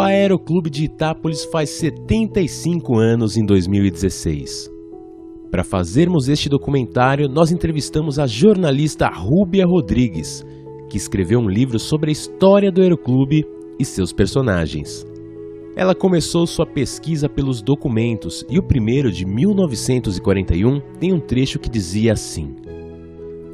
Aeroclube de Itápolis faz 75 anos em 2016. Para fazermos este documentário, nós entrevistamos a jornalista Rúbia Rodrigues, que escreveu um livro sobre a história do Aeroclube e seus personagens. Ela começou sua pesquisa pelos documentos e o primeiro, de 1941, tem um trecho que dizia assim: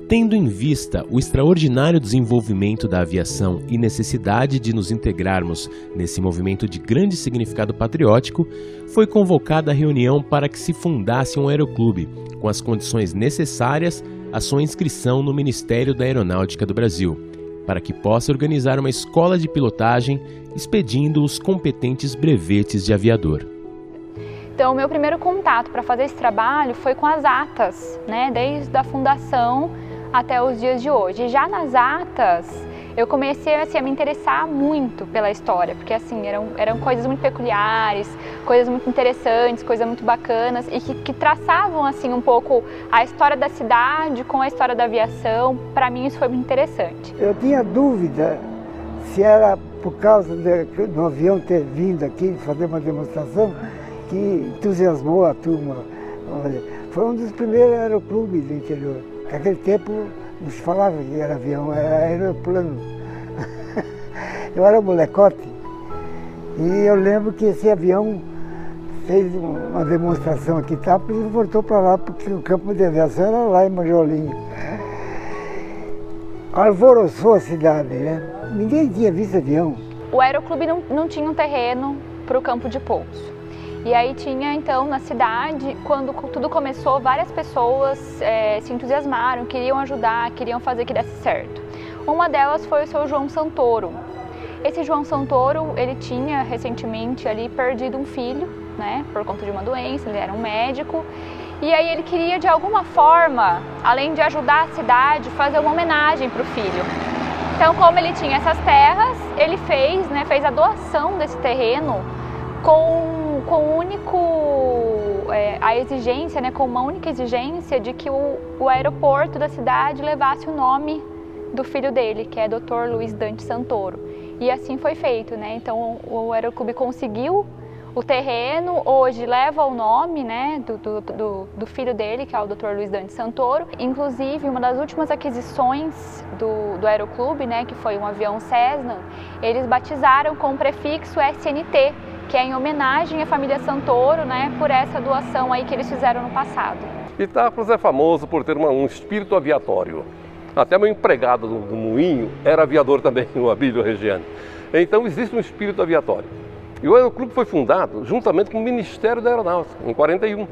tendo em vista o extraordinário desenvolvimento da aviação e necessidade de nos integrarmos nesse movimento de grande significado patriótico, foi convocada a reunião para que se fundasse um aeroclube, com as condições necessárias à sua inscrição no Ministério da Aeronáutica do Brasil, para que possa organizar uma escola de pilotagem, expedindo os competentes brevetes de aviador. Então, o meu primeiro contato para fazer esse trabalho foi com as atas, né, desde a fundação até os dias de hoje. E já nas atas, eu comecei assim, a me interessar muito pela história, porque assim, eram coisas muito peculiares, coisas muito interessantes, coisas muito bacanas e que traçavam assim, um pouco a história da cidade com a história da aviação. Para mim isso foi muito interessante. Eu tinha dúvida se era por causa do avião ter vindo aqui fazer uma demonstração que entusiasmou a turma. Foi um dos primeiros aeroclubes do interior. Naquele tempo não se falava que era avião, era aeroplano. Eu era um molecote e eu lembro que esse avião fez uma demonstração aqui em Itápolis e voltou para lá, porque o campo de aviação era lá em Majolinho. Alvoroçou a cidade, né? Ninguém tinha visto avião. O aeroclube não tinha um terreno para o campo de pouso. E aí tinha, então, na cidade, quando tudo começou, várias pessoas se entusiasmaram, queriam ajudar, queriam fazer que desse certo. Uma delas foi o seu João Santoro. Esse João Santoro, ele tinha recentemente ali perdido um filho, né, por conta de uma doença, ele era um médico. E aí ele queria, de alguma forma, além de ajudar a cidade, fazer uma homenagem para o filho. Então, como ele tinha essas terras, ele fez a doação desse terreno com uma única exigência de que o aeroporto da cidade levasse o nome do filho dele, que é Dr. Luiz Dante Santoro. E assim foi feito, né? Então o aeroclube conseguiu o terreno, hoje leva o nome, né, do filho dele, que é o Dr. Luiz Dante Santoro. Inclusive, uma das últimas aquisições do aeroclube, né, que foi um avião Cessna, eles batizaram com o prefixo SNT, que é em homenagem à família Santoro, né, por essa doação aí que eles fizeram no passado. Itápolis é famoso por ter um espírito aviatório. Até meu empregado do moinho era aviador também, o Abílio Regiane. Então existe um espírito aviatório. E o aeroclube foi fundado juntamente com o Ministério da Aeronáutica, em 41,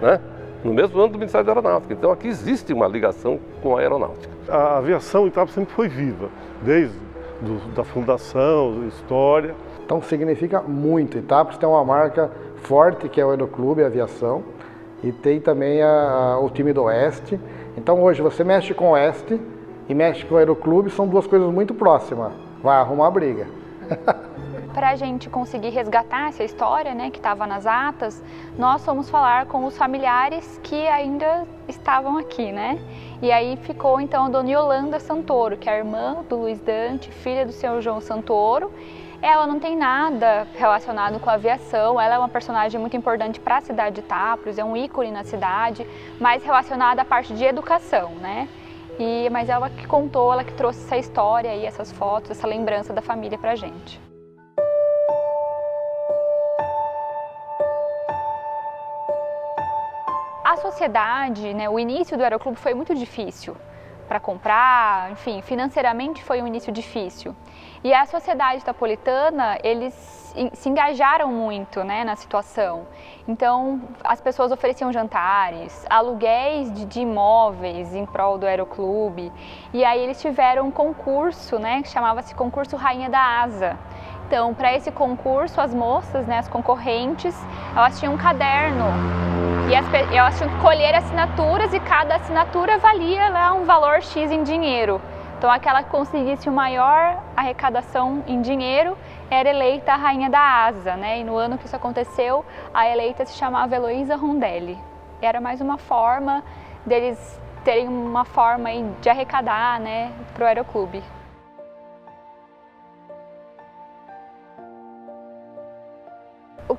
né? No mesmo ano do Ministério da Aeronáutica. Então aqui existe uma ligação com a aeronáutica. A aviação em Itápolis sempre foi viva, desde da fundação, história. Então significa muito. Itápolis tem uma marca forte que é o Aeroclube, a aviação, e tem também o time do Oeste. Então hoje você mexe com o Oeste e mexe com o Aeroclube, são duas coisas muito próximas. Vai arrumar briga. Para a gente conseguir resgatar essa história, né, que estava nas atas, nós fomos falar com os familiares que ainda estavam aqui, né? E aí ficou então a dona Yolanda Santoro, que é a irmã do Luiz Dante, filha do senhor João Santoro. Ela não tem nada relacionado com a aviação, ela é uma personagem muito importante para a cidade de Itápolis, é um ícone na cidade, mais relacionada à parte de educação, né? Mas ela que contou, ela que trouxe essa história e essas fotos, essa lembrança da família pra gente. A sociedade, né, o início do aeroclube foi muito difícil para comprar, enfim, financeiramente foi um início difícil. E a sociedade itapolitana, eles se engajaram muito, né, na situação. Então, as pessoas ofereciam jantares, aluguéis de imóveis em prol do aeroclube. E aí eles tiveram um concurso, né, que chamava-se Concurso Rainha da Asa. Então, para esse concurso, as moças, né, as concorrentes, elas tinham um caderno. E elas tinham que colher assinaturas e cada assinatura valia lá um valor X em dinheiro. Então aquela que conseguisse o maior arrecadação em dinheiro era eleita a Rainha da Asa, né? E no ano que isso aconteceu, a eleita se chamava Heloísa Rondelli. Era mais uma forma deles terem uma forma aí de arrecadar, né, para o aeroclube.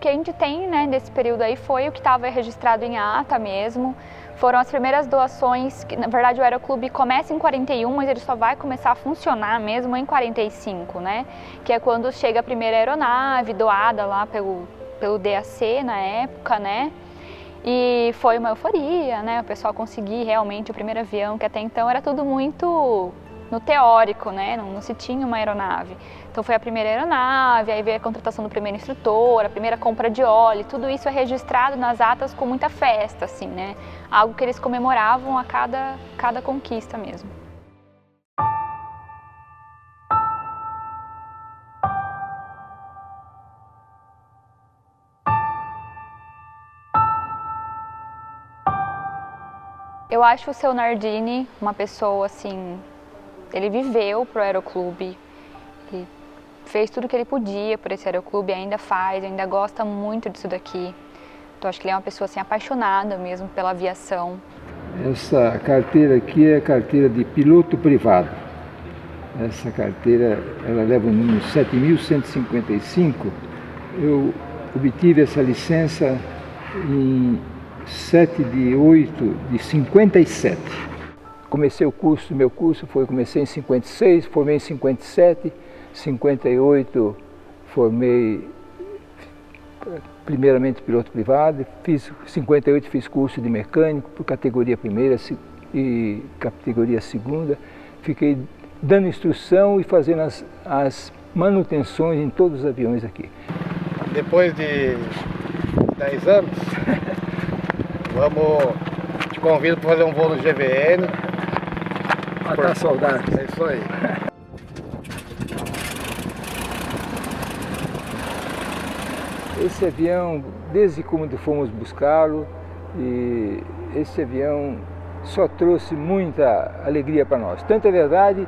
que a gente tem, né, desse período aí foi o que estava registrado em ata mesmo. Foram as primeiras doações, que na verdade o Aeroclube começa em 41, mas ele só vai começar a funcionar mesmo em 45, né? Que é quando chega a primeira aeronave doada lá pelo DAC na época, né? E foi uma euforia, né? O pessoal conseguir realmente o primeiro avião, que até então era tudo muito no teórico, né? Não se tinha uma aeronave. Então foi a primeira aeronave, aí veio a contratação do primeiro instrutor, a primeira compra de óleo, tudo isso é registrado nas atas com muita festa, assim, né? Algo que eles comemoravam a cada conquista mesmo. Eu acho o seu Nardini uma pessoa assim, ele viveu pro Aeroclube, ele fez tudo o que ele podia por esse Aeroclube, ainda faz, ainda gosta muito disso daqui. Então acho que ele é uma pessoa assim apaixonada mesmo pela aviação. Essa carteira aqui é a carteira de piloto privado. Essa carteira, ela leva o número 7155. Eu obtive essa licença em 7/8/57. Comecei o curso, comecei em 56, formei em 57, 58 formei primeiramente piloto privado, 58 fiz curso de mecânico por categoria primeira e categoria segunda, fiquei dando instrução e fazendo as manutenções em todos os aviões aqui. Depois de 10 anos, te convido para fazer um voo no GVN. Matar a saudade. É isso aí. Esse avião, desde quando fomos buscá-lo, e esse avião só trouxe muita alegria para nós. Tanto é verdade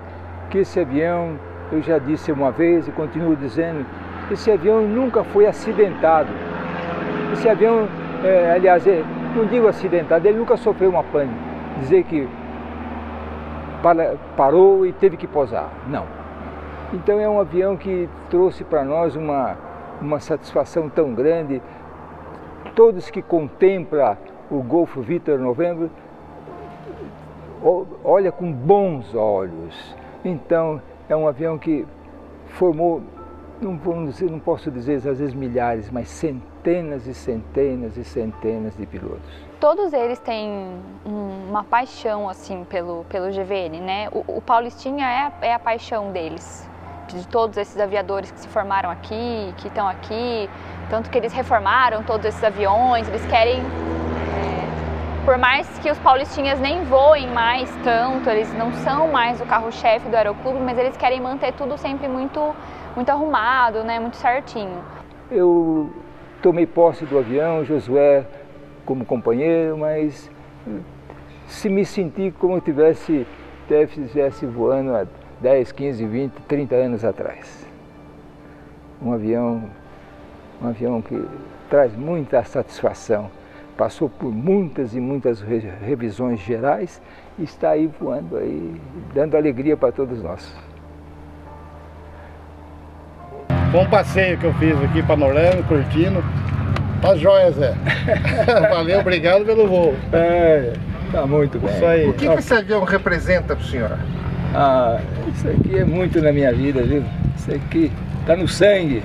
que esse avião, eu já disse uma vez e continuo dizendo, esse avião nunca foi acidentado. Esse avião, aliás, não digo acidentado, ele nunca sofreu uma pane. Dizer que parou e teve que pousar, não. Então é um avião que trouxe para nós uma satisfação tão grande. Todos que contemplam o Golfo Victor Novembro olha com bons olhos. Então é um avião que formou, não posso dizer às vezes milhares, mas centenas e centenas e centenas de pilotos. Todos eles têm uma paixão assim pelo GVN, né? O Paulistinha é a paixão deles, de todos esses aviadores que se formaram aqui, que estão aqui, tanto que eles reformaram todos esses aviões, eles querem, por mais que os paulistinhas nem voem mais tanto, eles não são mais o carro-chefe do Aeroclube, mas eles querem manter tudo sempre muito arrumado, né, muito certinho. Eu tomei posse do avião, Josué como companheiro, mas se me senti como eu estivesse voando há 10, 15, 20, 30 anos atrás. Um avião que traz muita satisfação, passou por muitas e muitas revisões gerais e está aí voando aí, dando alegria para todos nós. Bom passeio que eu fiz aqui, panorâmico, curtindo. Tá jóia, Zé. Valeu, obrigado pelo voo. Tá muito bem. Isso aí. O que esse avião representa para o senhor? Isso aqui é muito na minha vida, viu? Isso aqui tá no sangue.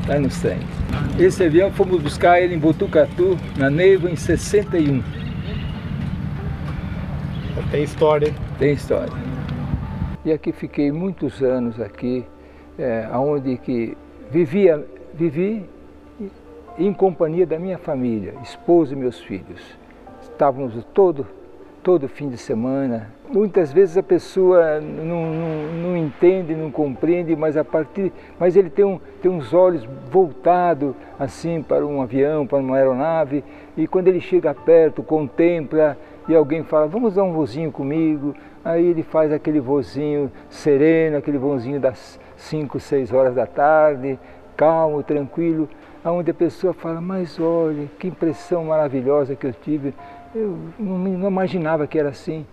Tá no sangue. Esse avião fomos buscar ele em Botucatu, na Neiva, em 61. Tem história, hein? Tem história. E aqui fiquei muitos anos aqui, onde que vivi em companhia da minha família, esposa e meus filhos. Estávamos todo fim de semana. Muitas vezes a pessoa não entende, não compreende, mas ele tem uns olhos voltados assim para um avião, para uma aeronave, e quando ele chega perto, contempla, e alguém fala, vamos dar um vozinho comigo, aí ele faz aquele vozinho sereno, aquele vozinho das 5, 6 horas da tarde, calmo, tranquilo, onde a pessoa fala, mas olha, que impressão maravilhosa que eu tive, eu não imaginava que era assim.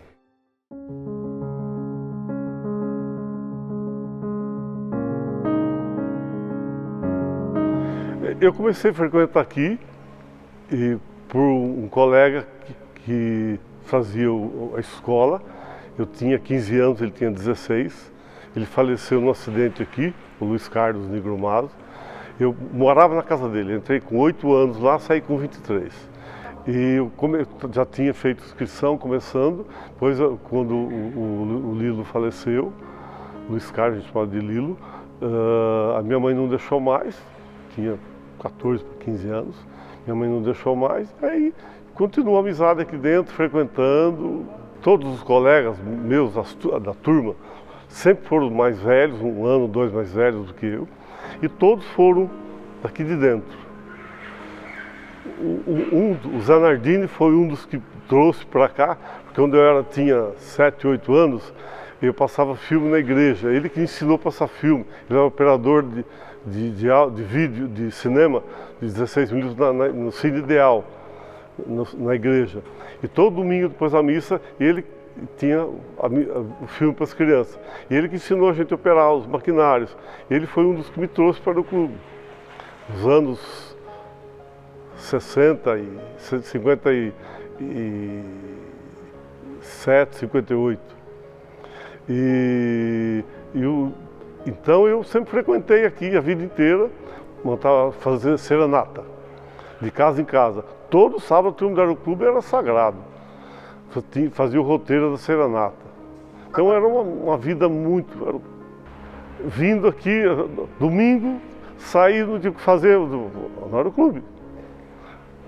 Eu comecei a frequentar aqui e por um colega que fazia a escola. Eu tinha 15 anos, ele tinha 16. Ele faleceu num acidente aqui, o Luiz Carlos Nigromado. Eu morava na casa dele, entrei com 8 anos lá, saí com 23. E eu já tinha feito inscrição, começando. Depois, quando o Lilo faleceu, Luiz Carlos, a gente fala de Lilo, a minha mãe não deixou mais, tinha 14 para 15 anos, minha mãe não deixou mais, aí continuou a amizade aqui dentro, frequentando. Todos os colegas meus da turma sempre foram mais velhos, 1 ano, 2 mais velhos do que eu, e todos foram daqui de dentro. O Zé Nardini foi um dos que trouxe para cá, porque quando eu tinha 7, 8 anos, eu passava filme na igreja. Ele que ensinou a passar filme. Ele era operador de vídeo, de cinema, de 16 milímetros no Cine Ideal, na igreja. E todo domingo, depois da missa, ele tinha o filme para as crianças. E ele que ensinou a gente a operar os maquinários. Ele foi um dos que me trouxe para o clube. Nos anos 60 e 57, 58. Então eu sempre frequentei aqui a vida inteira, fazendo serenata, de casa em casa. Todo sábado o turno do Aeroclube era sagrado, fazia o roteiro da serenata. Então era uma vida muito... Vindo aqui, domingo, sair, não tinha o que fazer no Aeroclube.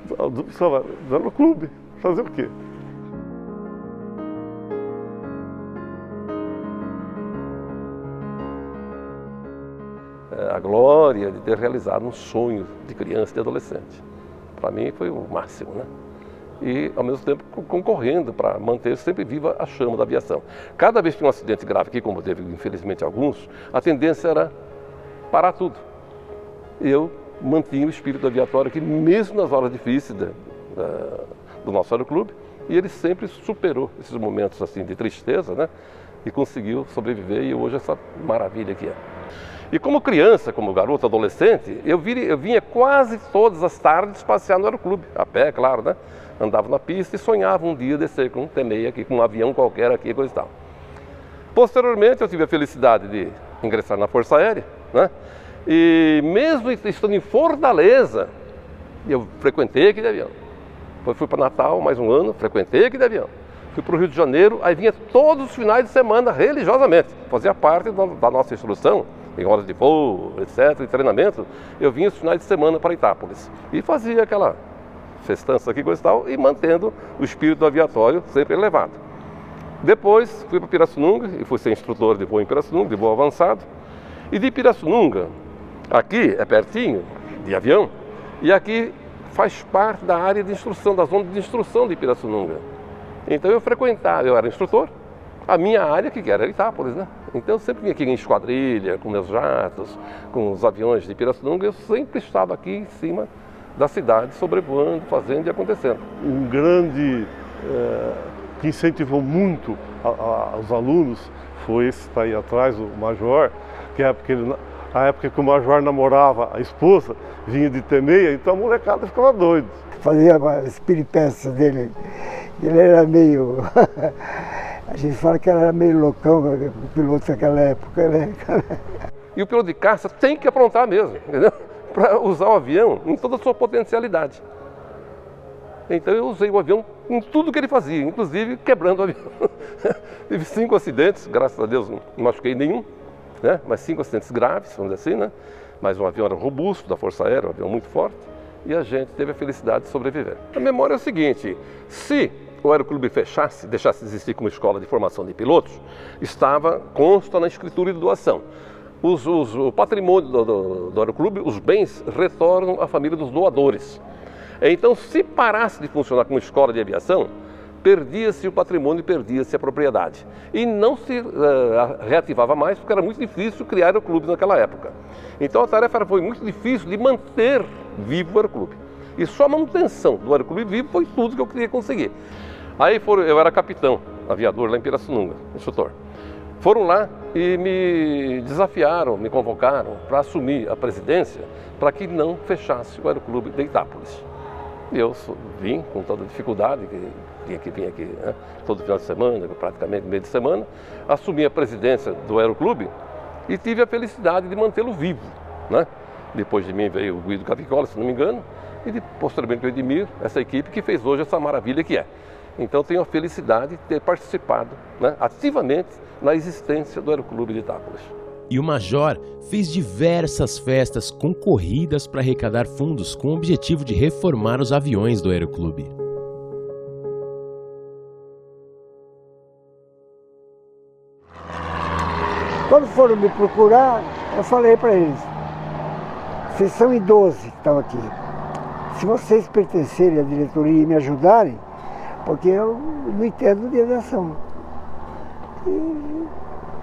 No Aeroclube, fazer o quê? A glória de ter realizado um sonho de criança e de adolescente. Para mim foi o máximo, né? E, ao mesmo tempo, concorrendo para manter sempre viva a chama da aviação. Cada vez que tinha um acidente grave aqui, como teve, infelizmente, alguns, a tendência era parar tudo. Eu mantinha o espírito aviatório aqui, mesmo nas horas difíceis do nosso aeroclube, e ele sempre superou esses momentos assim, de tristeza, né? E conseguiu sobreviver, e hoje essa maravilha que é. E como criança, como garoto, adolescente, eu vinha quase todas as tardes passear no aeroclube, a pé, claro, né? Andava na pista e sonhava um dia descer com um T-6 aqui, com um avião qualquer aqui, coisa e tal. Posteriormente, eu tive a felicidade de ingressar na Força Aérea, né? E mesmo estando em Fortaleza, eu frequentei aqui de avião. Depois fui para Natal, mais um ano, frequentei aqui de avião. Fui para o Rio de Janeiro, aí vinha todos os finais de semana, religiosamente. Fazia parte da nossa instrução, em horas de voo, etc., e treinamento. Eu vinha os finais de semana para Itápolis. E fazia aquela festança aqui, coisa e tal, e mantendo o espírito aviatório sempre elevado. Depois fui para Pirassununga, e fui ser instrutor de voo em Pirassununga, de voo avançado. E de Pirassununga, aqui é pertinho, de avião, e aqui faz parte da área de instrução, da zona de instrução de Pirassununga. Então eu frequentava, eu era instrutor, a minha área que era Itápolis, né? Então eu sempre vinha aqui em esquadrilha, com meus jatos, com os aviões de Pirassununga, eu sempre estava aqui em cima da cidade, sobrevoando, fazendo e acontecendo. Um grande que incentivou muito os alunos foi esse que está aí atrás, o Major, que é a época que o Major namorava a esposa, vinha de T-6, então a molecada ficava doida. Fazia as peripécias dele, ele era meio... A gente fala que ele era meio loucão, o piloto daquela época, né? E o piloto de caça tem que aprontar mesmo, entendeu? Para usar o avião em toda a sua potencialidade. Então eu usei o avião em tudo que ele fazia, inclusive quebrando o avião. Tive 5 acidentes, graças a Deus não machuquei nenhum, né? Mas 5 acidentes graves, vamos dizer assim, né? Mas o avião era robusto, da Força Aérea, um avião muito forte, e a gente teve a felicidade de sobreviver. A memória é o seguinte, se o Aeroclube fechasse, deixasse de existir como escola de formação de pilotos, consta na escritura de doação. O patrimônio do Aeroclube, os bens, retornam à família dos doadores. Então, se parasse de funcionar como escola de aviação, perdia-se o patrimônio e perdia-se a propriedade. E não se reativava mais, porque era muito difícil criar aeroclubes naquela época. Então, a tarefa foi muito difícil de manter vivo o aeroclube. E só a manutenção do aeroclube vivo foi tudo que eu queria conseguir. Aí eu era capitão, aviador lá em Pirassununga, instrutor. Foram lá e me desafiaram, me convocaram para assumir a presidência para que não fechasse o Aeroclube de Itápolis. E eu vim com toda a dificuldade, que vim aqui né, todo final de semana, praticamente meio de semana, assumi a presidência do Aeroclube e tive a felicidade de mantê-lo vivo. Né? Depois de mim veio o Guido Cavicola, se não me engano, e posteriormente o Edmir, essa equipe que fez hoje essa maravilha que é. Então tenho a felicidade de ter participado né, ativamente na existência do Aeroclube de Itápolis. E o Major fez diversas festas concorridas para arrecadar fundos com o objetivo de reformar os aviões do Aeroclube. Quando foram me procurar, eu falei para eles, vocês são em 12 que estão aqui. Se vocês pertencerem à diretoria e me ajudarem, porque eu não entendo de aviação.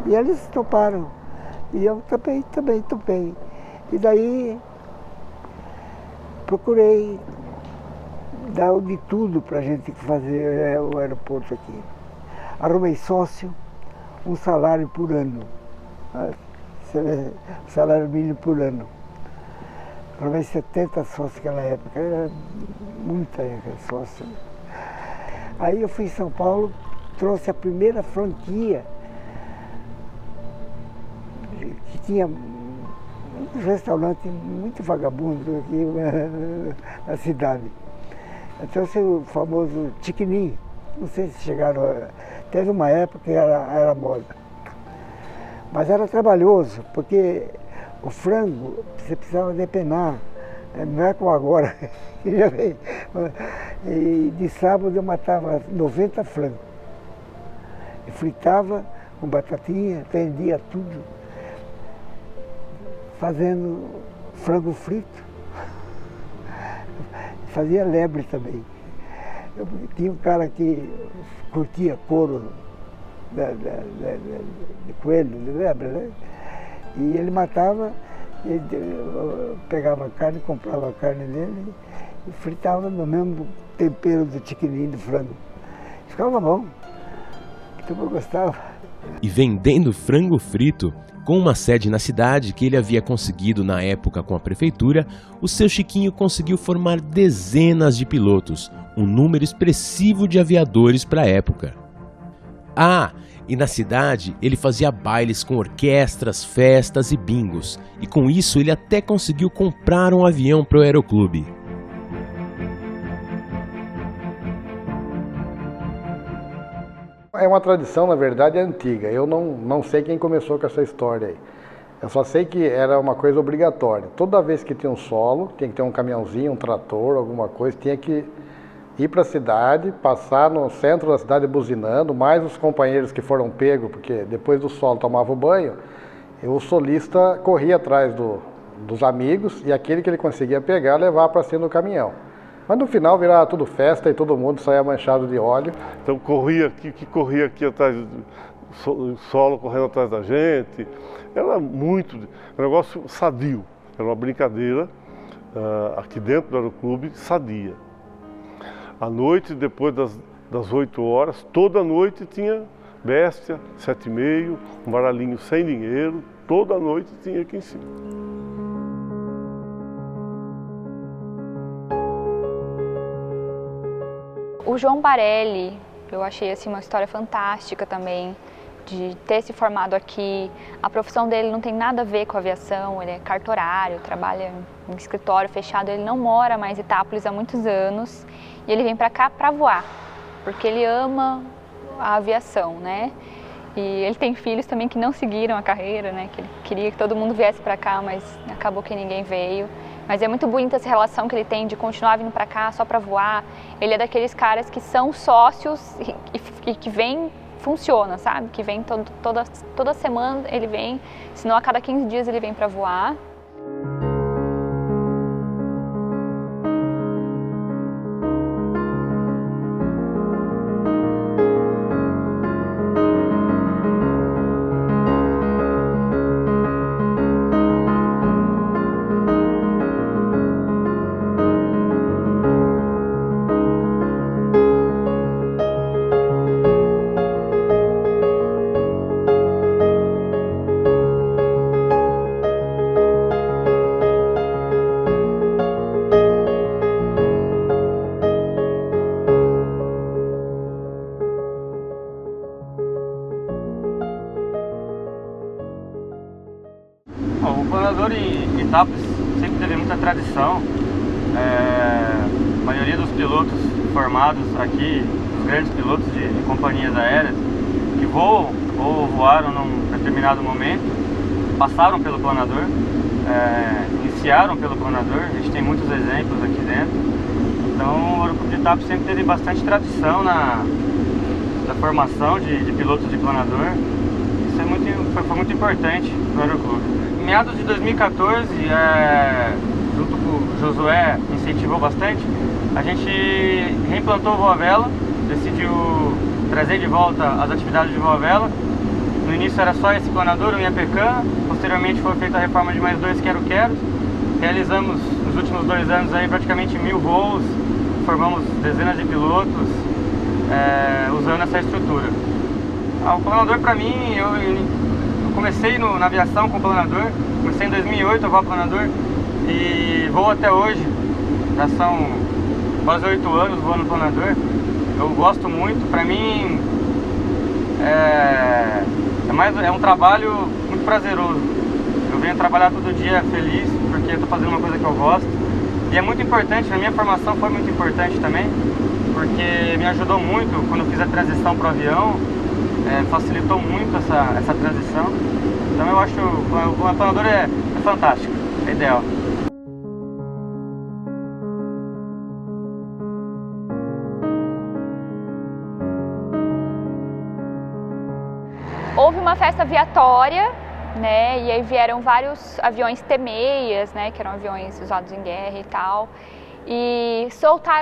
E eles toparam. E eu também topei. E daí procurei dar de tudo para a gente fazer o aeroporto aqui. Arrumei sócio, um salário por ano. Salário mínimo por ano. Arrumei 70 sócios naquela época, era muita sócio. Aí eu fui em São Paulo, trouxe a primeira franquia que tinha um restaurante muito vagabundo aqui na cidade. Eu trouxe o famoso Tiquinim, não sei se chegaram, teve uma época que era moda. Mas era trabalhoso, porque o frango você precisava depenar, não é como agora. E de sábado eu matava 90 frangos. E fritava com batatinha, vendia tudo, fazendo frango frito. Fazia lebre também. Tinha um cara que curtia couro de coelho, de lebre, né? E ele matava, eu pegava a carne, comprava a carne dele e fritava no mesmo tempero do tiquinim de frango. Ficava bom, então eu gostava. E vendendo frango frito, com uma sede na cidade que ele havia conseguido na época com a prefeitura, o seu Chiquinho conseguiu formar dezenas de pilotos, um número expressivo de aviadores para a época. Ah, e na cidade ele fazia bailes com orquestras, festas e bingos, e com isso ele até conseguiu comprar um avião para o Aeroclube. É uma tradição, na verdade, antiga. Eu não sei quem começou com essa história aí. Eu só sei que era uma coisa obrigatória. Toda vez que tinha um solo, tinha que ter um caminhãozinho, um trator, alguma coisa, tinha que ir para a cidade, passar no centro da cidade buzinando, mais os companheiros que foram pegos, porque depois do solo tomava o banho, e o solista corria atrás dos amigos e aquele que ele conseguia pegar, levar para cima do caminhão. Mas no final virava tudo festa e todo mundo saía manchado de óleo. Então corria aqui atrás, solo correndo atrás da gente. Era muito, um negócio sadio. Era uma brincadeira aqui dentro do Aeroclube, sadia. À noite, depois das 8 horas, toda noite tinha Bestia, 7,5, um baralhinho sem dinheiro, toda noite tinha aqui em cima. O João Barelli, eu achei assim, uma história fantástica também, de ter se formado aqui. A profissão dele não tem nada a ver com a aviação, ele é cartorário, trabalha em escritório fechado, ele não mora mais em Itápolis há muitos anos e ele vem para cá para voar, porque ele ama a aviação, né? E ele tem filhos também que não seguiram a carreira, né? Que ele queria que todo mundo viesse para cá, mas acabou que ninguém veio. Mas é muito bonita essa relação que ele tem de continuar vindo para cá só para voar. Ele é daqueles caras que são sócios e que vem, funciona, sabe? Que vem toda semana ele vem, senão a cada 15 dias ele vem para voar. Itápolis sempre teve muita tradição. A maioria dos pilotos formados aqui, os grandes pilotos de companhias aéreas, que voam ou voaram num determinado momento, passaram pelo planador, iniciaram pelo planador. A gente tem muitos exemplos aqui dentro. Então o Aeroclube de Itápolis sempre teve bastante tradição na formação de pilotos de planador. Isso foi muito importante no Aeroclube. Em meados de 2014, junto com o Josué, incentivou bastante, a gente reimplantou o voo à vela, decidiu trazer de volta as atividades de voo à vela. No início era só esse planador, o Inhapecan, posteriormente foi feita a reforma de mais 2 quero-queros. Realizamos nos últimos 2 anos aí praticamente 1000 voos, formamos dezenas de pilotos usando essa estrutura. O planador, para mim, eu comecei na aviação com o planador, comecei em 2008 a voar planador e voo até hoje, já são quase 8 anos voando planador. Eu gosto muito, para mim é um trabalho muito prazeroso. Eu venho trabalhar todo dia feliz porque eu estou fazendo uma coisa que eu gosto. E é muito importante, na minha formação foi muito importante também, porque me ajudou muito quando eu fiz a transição para o avião, facilitou muito essa transição. Então eu acho que o planador é fantástico, é ideal. Houve uma festa aviatória, né, e aí vieram vários aviões T-6, né, que eram aviões usados em guerra e tal, e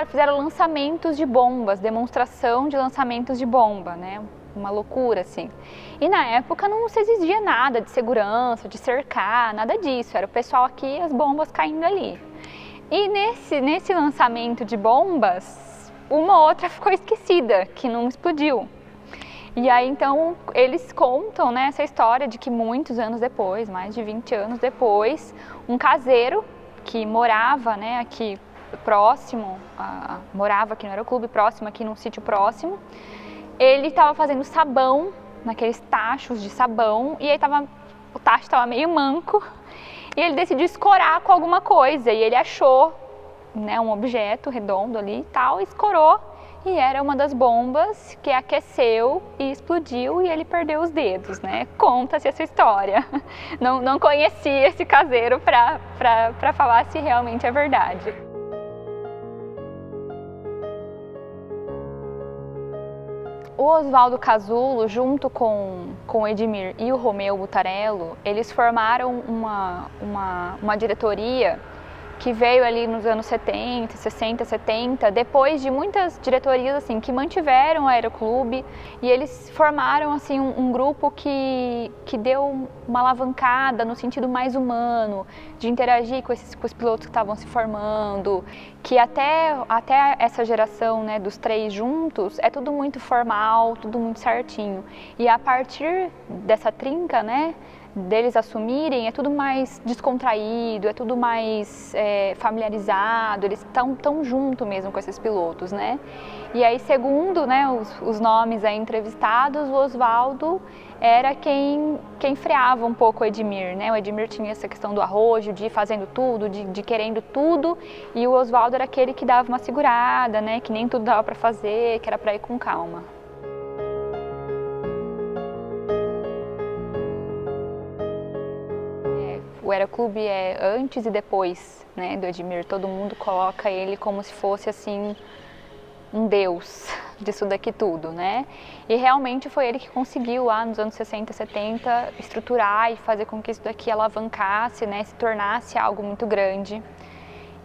fizeram lançamentos de bombas, demonstração de lançamentos de bomba, né, uma loucura assim. E na época não se exigia nada de segurança, de cercar, nada disso, era o pessoal aqui, as bombas caindo ali. E nesse lançamento de bombas, uma outra ficou esquecida, que não explodiu. E aí então eles contam, né, essa história de que muitos anos depois, mais de 20 anos depois, um caseiro que morava, né, aqui próximo, morava aqui no Aeroclube, próximo, aqui num sítio próximo, ele estava fazendo sabão, naqueles tachos de sabão, e aí o tacho estava meio manco, e ele decidiu escorar com alguma coisa, e ele achou, né, um objeto redondo ali e tal, e escorou. E era uma das bombas que aqueceu e explodiu e ele perdeu os dedos, né? Conta-se essa história. Não conheci esse caseiro para falar se realmente é verdade. O Oswaldo Casulo, junto com o Edmir e o Romeu Butarello, eles formaram uma diretoria que veio ali nos anos 70, 60, 70, depois de muitas diretorias assim que mantiveram o Aeroclube, e eles formaram assim um grupo que deu uma alavancada no sentido mais humano, de interagir com os pilotos que estavam se formando, que até essa geração, né, dos 3 juntos, é tudo muito formal, tudo muito certinho. E a partir dessa trinca, né, deles assumirem, é tudo mais descontraído, é tudo mais familiarizado, eles estão tão junto mesmo com esses pilotos, né? E aí, segundo, né, os nomes aí entrevistados, o Oswaldo era quem freava um pouco o Edmir, né? O Edmir tinha essa questão do arrojo, de ir fazendo tudo, de querendo tudo, e o Oswaldo era aquele que dava uma segurada, né? Que nem tudo dava para fazer, que era para ir com calma. O Aeroclube é antes e depois, né, do Edmir. Todo mundo coloca ele como se fosse assim um deus disso daqui tudo, né? E realmente foi ele que conseguiu lá nos anos 60, 70 estruturar e fazer com que isso daqui alavancasse, né, se tornasse algo muito grande.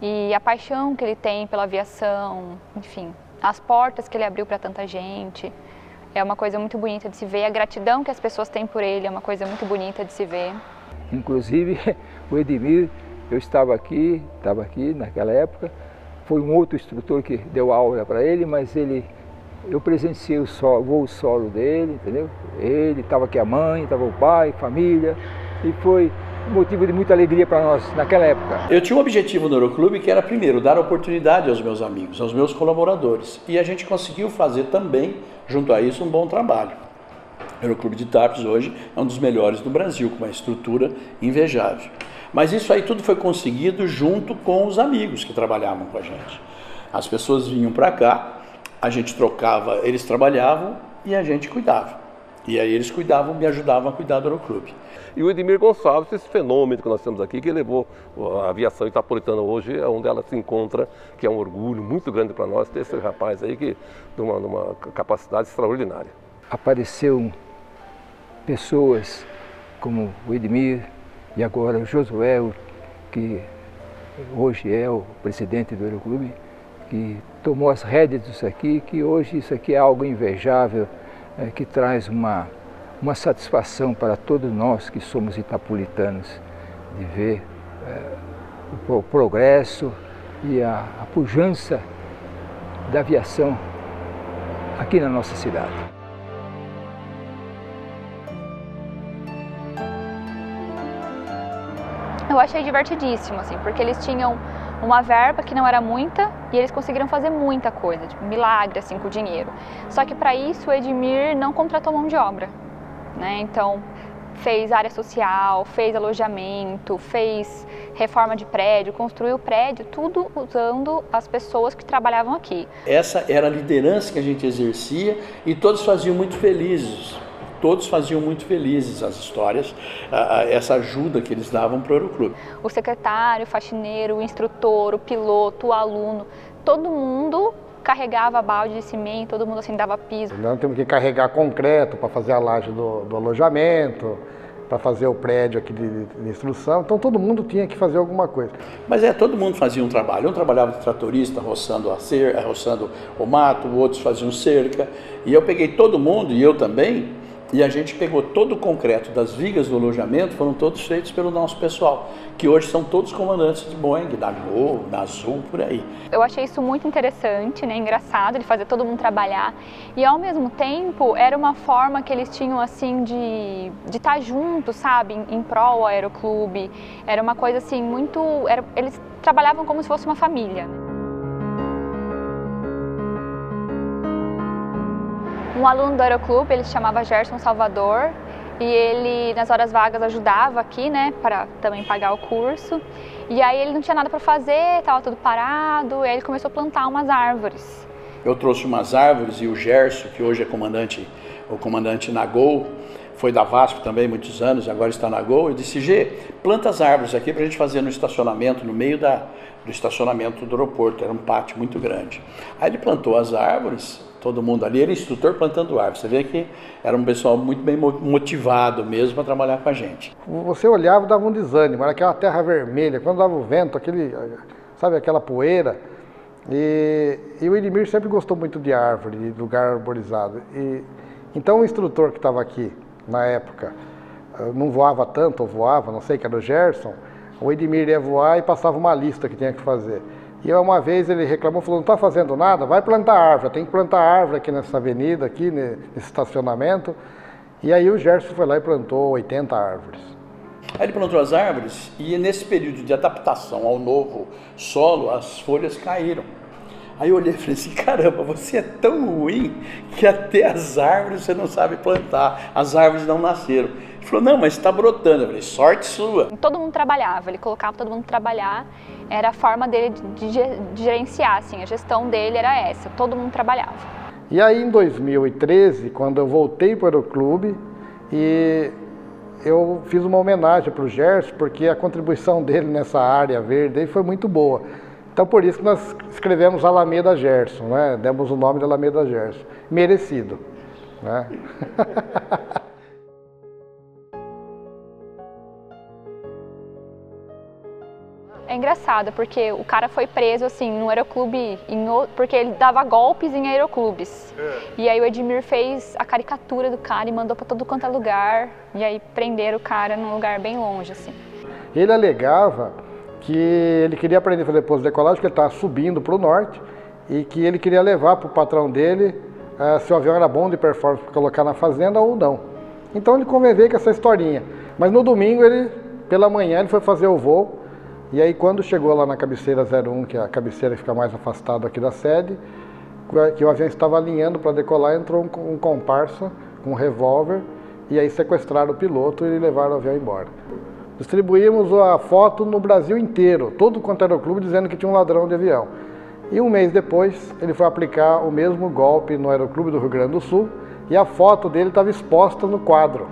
E a paixão que ele tem pela aviação, enfim, as portas que ele abriu para tanta gente, é uma coisa muito bonita de se ver. A gratidão que as pessoas têm por ele é uma coisa muito bonita de se ver. Inclusive, o Edmir, eu estava aqui naquela época, foi um outro instrutor que deu aula para ele, mas eu presenciei o voo solo dele, entendeu? Ele, estava aqui a mãe, estava o pai, família, e foi motivo de muita alegria para nós naquela época. Eu tinha um objetivo no Aeroclube que era, primeiro, dar oportunidade aos meus amigos, aos meus colaboradores, e a gente conseguiu fazer também, junto a isso, um bom trabalho. O Aeroclube de Itápolis hoje é um dos melhores do Brasil, com uma estrutura invejável. Mas isso aí tudo foi conseguido junto com os amigos que trabalhavam com a gente. As pessoas vinham para cá, a gente trocava, eles trabalhavam e a gente cuidava. E aí eles cuidavam, me ajudavam a cuidar do aeroclube. E o Edmir Gonçalves, esse fenômeno que nós temos aqui, que levou a aviação itapolitana hoje, é onde ela se encontra, que é um orgulho muito grande para nós ter esse rapaz aí que de uma capacidade extraordinária. Apareceu pessoas como o Edmir e agora o Josué, que hoje é o presidente do aeroclube, que tomou as rédeas disso aqui, que hoje isso aqui é algo invejável, que traz uma satisfação para todos nós que somos itapolitanos, de ver o progresso e a pujança da aviação aqui na nossa cidade. Eu achei divertidíssimo, assim, porque eles tinham uma verba que não era muita e eles conseguiram fazer muita coisa, tipo, milagre, assim, com o dinheiro. Só que para isso o Edmir não contratou mão de obra, né? Então fez área social, fez alojamento, fez reforma de prédio, construiu prédio, tudo usando as pessoas que trabalhavam aqui. Essa era a liderança que a gente exercia e todos faziam muito felizes. Todos faziam muito felizes as histórias, essa ajuda que eles davam para o aeroclube. O secretário, o faxineiro, o instrutor, o piloto, o aluno, todo mundo carregava balde de cimento, todo mundo assim dava piso. Nós temos que carregar concreto para fazer a laje do alojamento, para fazer o prédio aqui de instrução, então todo mundo tinha que fazer alguma coisa. Mas todo mundo fazia um trabalho, um trabalhava de tratorista, roçando o mato, outros faziam cerca, e eu peguei todo mundo, e eu também, e a gente pegou todo o concreto das vigas do alojamento, foram todos feitos pelo nosso pessoal, que hoje são todos comandantes de Boeing, da Gol, da Azul, por aí. Eu achei isso muito interessante, né, engraçado, de fazer todo mundo trabalhar, e ao mesmo tempo era uma forma que eles tinham assim de estar juntos, sabe, em prol ao aeroclube, era uma coisa assim muito, eles trabalhavam como se fosse uma família. Um aluno do aeroclube, ele se chamava Gerson Salvador, e ele nas horas vagas ajudava aqui, né, para também pagar o curso. E aí ele não tinha nada para fazer, estava tudo parado, e aí ele começou a plantar umas árvores. Eu trouxe umas árvores e o Gerson, que hoje é o comandante na Gol, foi da VASP também muitos anos, agora está na Gol, eu disse, Gê, planta as árvores aqui para a gente fazer no estacionamento, no meio do estacionamento do aeroporto, era um pátio muito grande. Aí ele plantou as árvores, todo mundo ali, era instrutor plantando árvores, você vê que era um pessoal muito bem motivado mesmo para trabalhar com a gente. Você olhava e dava um desânimo, era aquela terra vermelha, quando dava o vento, aquela poeira, e o Edmir sempre gostou muito de árvore, de lugar arborizado. Então o instrutor que estava aqui, na época, não voava tanto, ou voava, não sei, que era o Gerson, o Edmir ia voar e passava uma lista que tinha que fazer. E uma vez ele reclamou, falou, não está fazendo nada, vai plantar árvore, tem que plantar árvore aqui nessa avenida, aqui nesse estacionamento. E aí o Gerson foi lá e plantou 80 árvores. Aí ele plantou as árvores e nesse período de adaptação ao novo solo, as folhas caíram. Aí eu olhei e falei assim, caramba, você é tão ruim que até as árvores você não sabe plantar, as árvores não nasceram. Ele falou, não, mas está brotando. Eu falei, sorte sua. Todo mundo trabalhava, ele colocava todo mundo trabalhar, era a forma dele de gerenciar, assim, a gestão dele era essa, todo mundo trabalhava. E aí em 2013, quando eu voltei para o aeroclube, e eu fiz uma homenagem para o Gerson, porque a contribuição dele nessa área verde aí foi muito boa. Então por isso que nós escrevemos Alameda Gerson, né? Demos o nome de Alameda Gerson. Merecido, né? É engraçado, porque o cara foi preso assim no aeroclube, porque ele dava golpes em aeroclubes. E aí o Edmir fez a caricatura do cara e mandou para todo quanto é lugar, e aí prenderam o cara num lugar bem longe, assim. Ele alegava que ele queria aprender a fazer pouso de decolagem, porque ele estava subindo para o norte, e que ele queria levar para o patrão dele se o avião era bom de performance para colocar na fazenda ou não. Então ele conviveu com essa historinha. Mas no domingo, pela manhã, ele foi fazer o voo, e aí quando chegou lá na cabeceira 01, que é a cabeceira que fica mais afastada aqui da sede, que o avião estava alinhando para decolar, entrou um comparsa com um revólver, e aí sequestraram o piloto e levaram o avião embora. Distribuímos a foto no Brasil inteiro, todo quanto era o clube, dizendo que tinha um ladrão de avião. E um mês depois, ele foi aplicar o mesmo golpe no Aeroclube do Rio Grande do Sul e a foto dele estava exposta no quadro.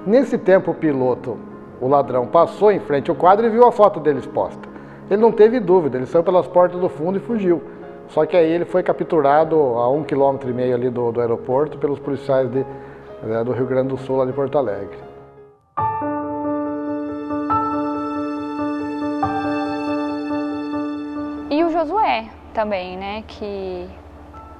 Nesse tempo, o piloto, o ladrão, passou em frente ao quadro e viu a foto dele exposta. Ele não teve dúvida, ele saiu pelas portas do fundo e fugiu. Só que aí ele foi capturado a 1,5 km ali do aeroporto pelos policiais do Rio Grande do Sul, lá de Porto Alegre. E o Josué também, né, que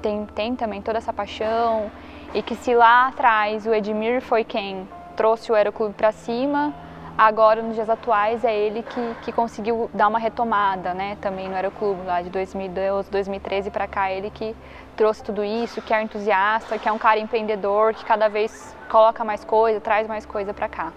tem também toda essa paixão e que se lá atrás o Edmir foi quem trouxe o Aeroclube para cima, agora nos dias atuais é ele que conseguiu dar uma retomada, né, também no Aeroclube lá de 2012, 2013 para cá, ele que trouxe tudo isso, que é um entusiasta, que é um cara empreendedor, que cada vez coloca mais coisa, traz mais coisa para cá.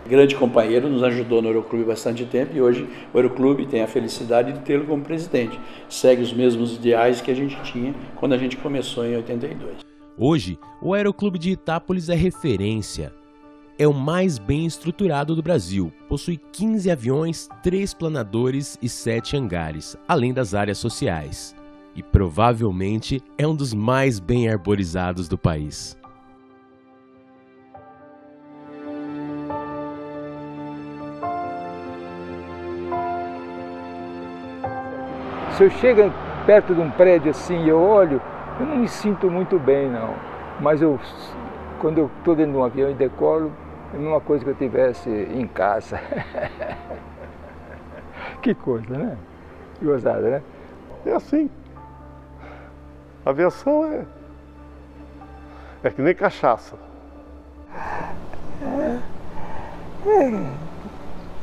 Grande companheiro, nos ajudou no Aeroclube bastante tempo e hoje o Aeroclube tem a felicidade de tê-lo como presidente. Segue os mesmos ideais que a gente tinha quando a gente começou em 82. Hoje, o Aeroclube de Itápolis é referência. É o mais bem estruturado do Brasil, possui 15 aviões, 3 planadores e 7 hangares, além das áreas sociais. E provavelmente é um dos mais bem arborizados do país. Se eu chego perto de um prédio assim e eu olho, eu não me sinto muito bem, não. Mas quando eu estou dentro de um avião e decolo, é a mesma coisa que eu estivesse em casa. Que coisa, né? Que gozada, né? É assim. A aviação é que nem cachaça.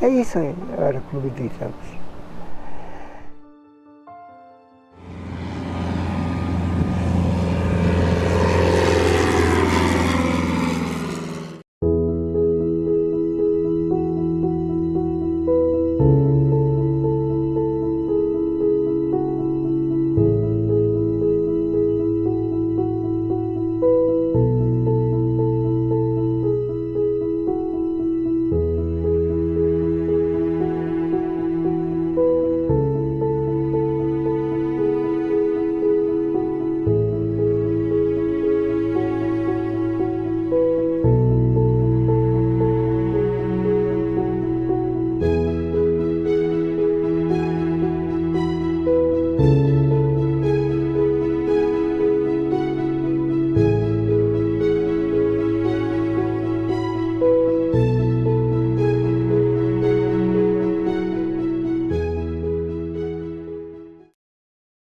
É isso aí, era o Clube de Itápolis.